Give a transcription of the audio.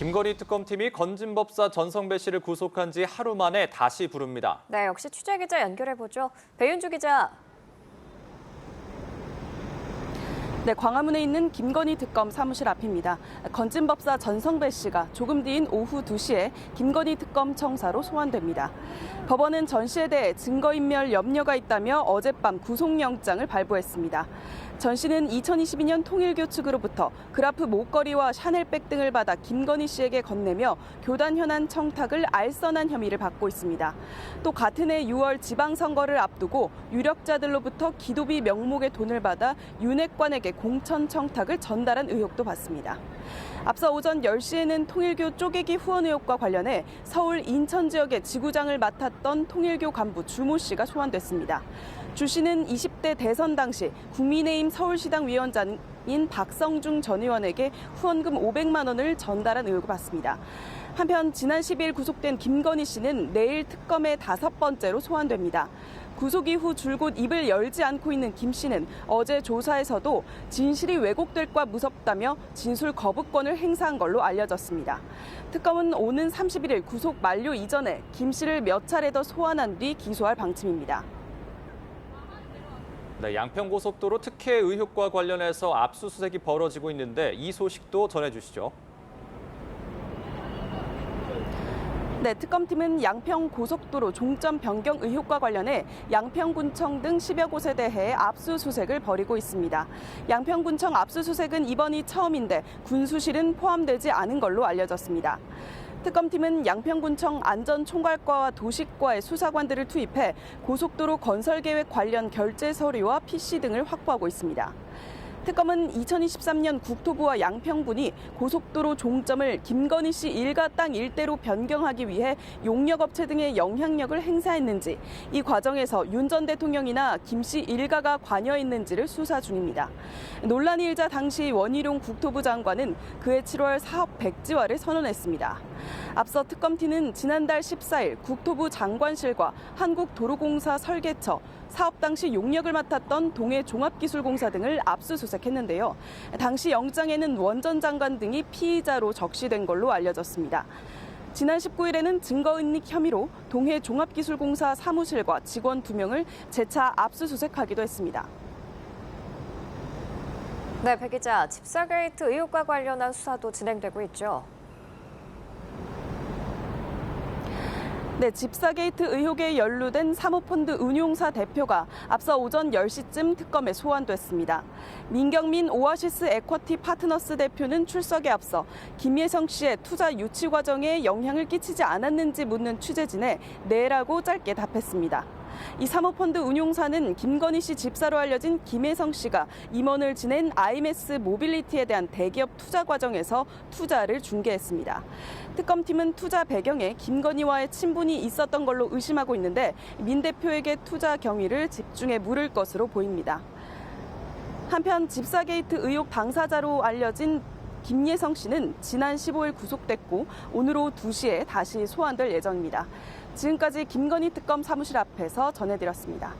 김건희 특검팀이 건진법사 전성배 씨를 구속한 지 하루 만에 다시 부릅니다. 네, 역시 취재기자 연결해보죠. 배윤주 기자. 네, 광화문에 있는 김건희 특검 사무실 앞입니다. 건진법사 전성배 씨가 조금 뒤인 오후 2시에 김건희 특검 청사로 소환됩니다. 법원은 전 씨에 대해 증거인멸 염려가 있다며 어젯밤 구속영장을 발부했습니다. 전 씨는 2022년 통일교 측으로부터 그라프 목걸이와 샤넬백 등을 받아 김건희 씨에게 건네며 교단 현안 청탁을 알선한 혐의를 받고 있습니다. 또 같은 해 6월 지방선거를 앞두고 유력자들로부터 기도비 명목의 돈을 받아 윤핵관에게 공천 청탁을 전달한 의혹도 받습니다. 앞서 오전 10시에는 통일교 쪼개기 후원 의혹과 관련해 서울 인천 지역의 지구장을 맡았던 통일교 간부 주모 씨가 소환됐습니다. 주 씨는 20대 대선 당시 국민의힘 서울시당 위원장인 박성중 전 의원에게 후원금 500만 원을 전달한 의혹을 받습니다. 한편 지난 10일 구속된 김건희 씨는 내일 특검의 5번째로 소환됩니다. 구속 이후 줄곧 입을 열지 않고 있는 김 씨는 어제 조사에서도 진실이 왜곡될까 무섭다며 진술 거부권을 행사한 걸로 알려졌습니다. 특검은 오는 31일 구속 만료 이전에 김 씨를 몇 차례 더 소환한 뒤 기소할 방침입니다. 네, 양평고속도로 특혜 의혹과 관련해서 압수수색이 벌어지고 있는데 이 소식도 전해주시죠. 네, 특검팀은 양평고속도로 종점 변경 의혹과 관련해 양평군청 등 10여 곳에 대해 압수수색을 벌이고 있습니다. 양평군청 압수수색은 이번이 처음인데 군수실은 포함되지 않은 걸로 알려졌습니다. 특검팀은 양평군청 안전총괄과와 도시과의 수사관들을 투입해 고속도로 건설계획 관련 결제 서류와 PC 등을 확보하고 있습니다. 특검은 2023년 국토부와 양평군이 고속도로 종점을 김건희 씨 일가 땅 일대로 변경하기 위해 용역업체 등의 영향력을 행사했는지, 이 과정에서 윤 전 대통령이나 김 씨 일가가 관여했는지를 수사 중입니다. 논란이 일자 당시 원희룡 국토부 장관은 그해 7월 사업 백지화를 선언했습니다. 앞서 특검팀은 지난달 14일 국토부 장관실과 한국도로공사 설계처, 사업 당시 용역을 맡았던 동해종합기술공사 등을 압수수색했는데요. 당시 영장에는 원 전 장관 등이 피의자로 적시된 걸로 알려졌습니다. 지난 19일에는 증거인멸 혐의로 동해종합기술공사 사무실과 직원 2명을 재차 압수수색하기도 했습니다. 네, 배 기자. 집사게이트 의혹과 관련한 수사도 진행되고 있죠. 네, 집사게이트 의혹에 연루된 사모펀드 운용사 대표가 앞서 오전 10시쯤 특검에 소환됐습니다. 민경민 오아시스 에쿼티 파트너스 대표는 출석에 앞서 김예성 씨의 투자 유치 과정에 영향을 끼치지 않았는지 묻는 취재진에 네라고 짧게 답했습니다. 이 사모펀드 운용사는 김건희 씨 집사로 알려진 김혜성 씨가 임원을 지낸 IMS 모빌리티에 대한 대기업 투자 과정에서 투자를 중개했습니다. 특검팀은 투자 배경에 김건희와의 친분이 있었던 걸로 의심하고 있는데 민 대표에게 투자 경위를 집중해 물을 것으로 보입니다. 한편 집사게이트 의혹 당사자로 알려진 김예성 씨는 지난 15일 구속됐고 오늘 오후 2시에 다시 소환될 예정입니다. 지금까지 김건희 특검 사무실 앞에서 전해드렸습니다.